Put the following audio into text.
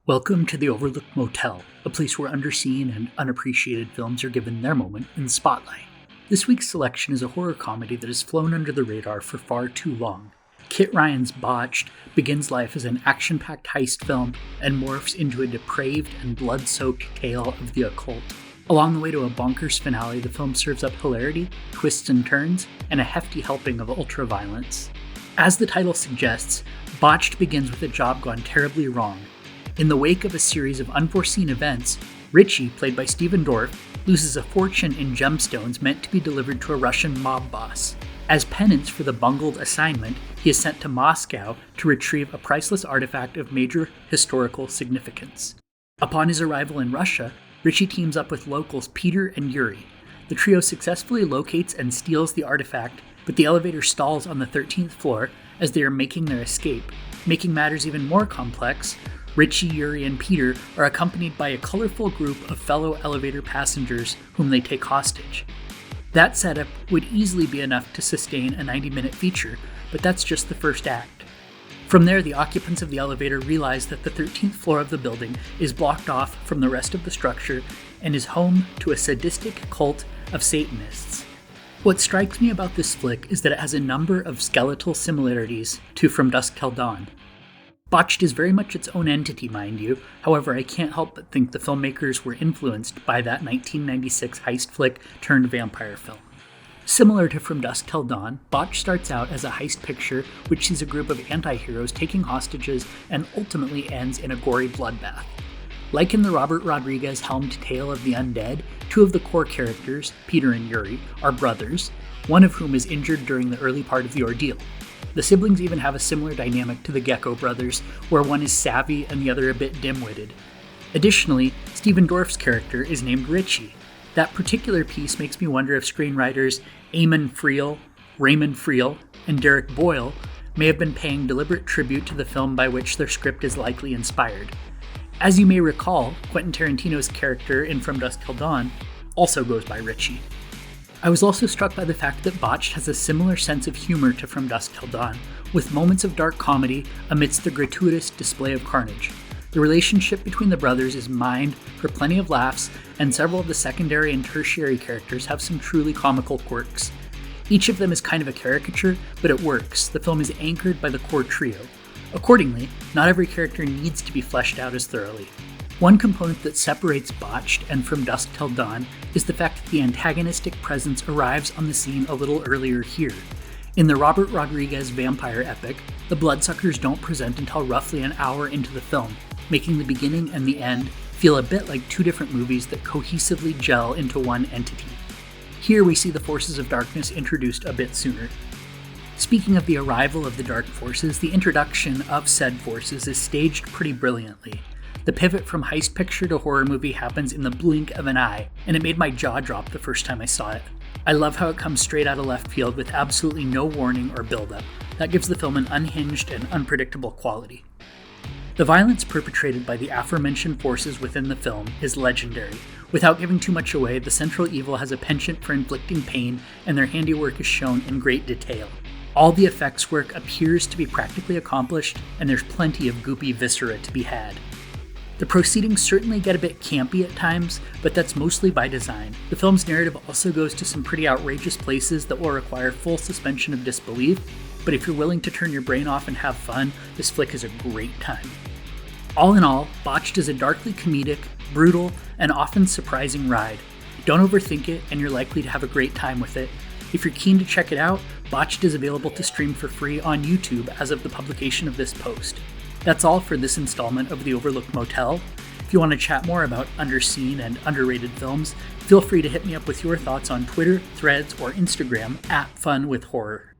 Welcome to the Overlooked Motel, a place where underseen and unappreciated films are given their moment in the spotlight. This week's selection is a horror comedy that has flown under the radar for far too long. Kit Ryan's Botched begins life as an action-packed heist film and morphs into a depraved and blood-soaked tale of the occult. Along the way to a bonkers finale, the film serves up hilarity, twists and turns, and a hefty helping of ultra-violence. As the title suggests, Botched begins with a job gone terribly wrong. In the wake of a series of unforeseen events, Richie, played by Stephen Dorff, loses a fortune in gemstones meant to be delivered to a Russian mob boss. As penance for the bungled assignment, he is sent to Moscow to retrieve a priceless artifact of major historical significance. Upon his arrival in Russia, Richie teams up with locals Peter and Yuri. The trio successfully locates and steals the artifact, but the elevator stalls on the 13th floor as they are making their escape. Making matters even more complex, Richie, Yuri, and Peter are accompanied by a colorful group of fellow elevator passengers whom they take hostage. That setup would easily be enough to sustain a 90-minute feature, but that's just the first act. From there, the occupants of the elevator realize that the 13th floor of the building is blocked off from the rest of the structure and is home to a sadistic cult of Satanists. What strikes me about this flick is that it has a number of skeletal similarities to From Dusk Till Dawn. Botched is very much its own entity, mind you. However, I can't help but think the filmmakers were influenced by that 1996 heist flick turned vampire film. Similar to From Dusk Till Dawn, Botched starts out as a heist picture which sees a group of anti-heroes taking hostages and ultimately ends in a gory bloodbath. Like in the Robert Rodriguez-helmed Tale of the Undead, two of the core characters, Peter and Yuri, are brothers, one of whom is injured during the early part of the ordeal. The siblings even have a similar dynamic to the Gecko brothers, where one is savvy and the other a bit dim-witted. Additionally, Stephen Dorff's character is named Richie. That particular piece makes me wonder if screenwriters Eamon Friel, Raymond Friel, and Derek Boyle may have been paying deliberate tribute to the film by which their script is likely inspired. As you may recall, Quentin Tarantino's character in From Dusk Till Dawn also goes by Richie. I was also struck by the fact that Botched has a similar sense of humor to From Dusk Till Dawn, with moments of dark comedy amidst the gratuitous display of carnage. The relationship between the brothers is mined for plenty of laughs, and several of the secondary and tertiary characters have some truly comical quirks. Each of them is kind of a caricature, but it works. The film is anchored by the core trio. Accordingly, not every character needs to be fleshed out as thoroughly. One component that separates Botched and From Dusk Till Dawn is the fact that the antagonistic presence arrives on the scene a little earlier here. In the Robert Rodriguez vampire epic, the bloodsuckers don't present until roughly an hour into the film, making the beginning and the end feel a bit like two different movies that cohesively gel into one entity. Here we see the forces of darkness introduced a bit sooner. Speaking of the arrival of the dark forces, the introduction of said forces is staged pretty brilliantly. The pivot from heist picture to horror movie happens in the blink of an eye, and it made my jaw drop the first time I saw it. I love how it comes straight out of left field with absolutely no warning or build-up. That gives the film an unhinged and unpredictable quality. The violence perpetrated by the aforementioned forces within the film is legendary. Without giving too much away, the central evil has a penchant for inflicting pain, and their handiwork is shown in great detail. All the effects work appears to be practically accomplished, and there's plenty of goopy viscera to be had. The proceedings certainly get a bit campy at times, but that's mostly by design. The film's narrative also goes to some pretty outrageous places that will require full suspension of disbelief, but if you're willing to turn your brain off and have fun, this flick is a great time. All in all, Botched is a darkly comedic, brutal, and often surprising ride. Don't overthink it, and you're likely to have a great time with it. If you're keen to check it out, Botched is available to stream for free on YouTube as of the publication of this post. That's all for this installment of the Overlooked Motel. If you want to chat more about underseen and underrated films, feel free to hit me up with your thoughts on Twitter, Threads, or Instagram @FunWithHorror.